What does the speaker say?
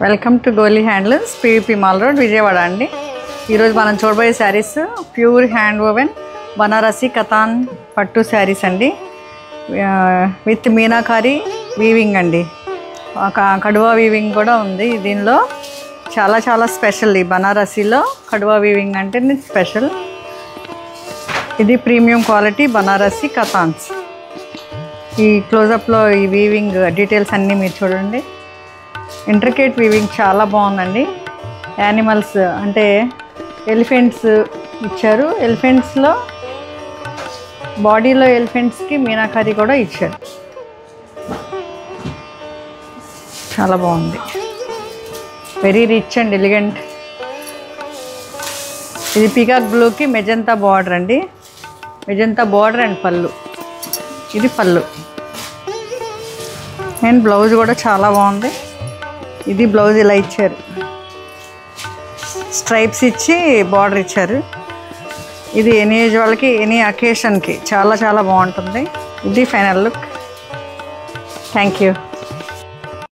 Welcome to Goli handlooms PVP mall road Vijayawada అండి. ఈరోజు మనం చూడబోయే saris pure hand woven Banarasi katan పట్టు శారీస్ అండి. విత్ మీనాకారి వీవింగ్ అండి. కడువా వీవింగ్ కూడా ఉంది దీనిలో. చాలా చాలా స్పెషల్. ఈ బనారసిలో కడువా వీవింగ్ అంటే స్పెషల్. ఇది ప్రీమియం క్వాలిటీ బనారసి కతాన్స్. ఈ క్లోజప్లో ఈ వీవింగ్ డీటెయిల్స్ అన్నీ మీరు చూడండి. ఇంట్రికేట్ వీవింగ్ చాలా బాగుందండి. యానిమల్స్ అంటే ఎలిఫెంట్స్ ఇచ్చారు. ఎలిఫెంట్స్లో బాడీలో ఎలిఫెంట్స్కి మీనాకారి కూడా ఇచ్చారు. చాలా బాగుంది. Very rich and elegant. ఇది పీకాక్ బ్లూకి మెజంతా బార్డర్ అండి. మెజంతా బార్డర్ అండ్ పళ్ళు. ఇది పళ్ళు అండ్ బ్లౌజ్ కూడా చాలా బాగుంది. ఇది బ్లౌజ్ ఇలా ఇచ్చారు. స్ట్రైప్స్ ఇచ్చి బార్డర్ ఇచ్చారు. ఇది ఎనీ ఏజ్ వాళ్ళకి ఎనీ అకేషన్కి చాలా చాలా బాగుంటుంది. ఇది ఫైనల్ లుక్. Thank you.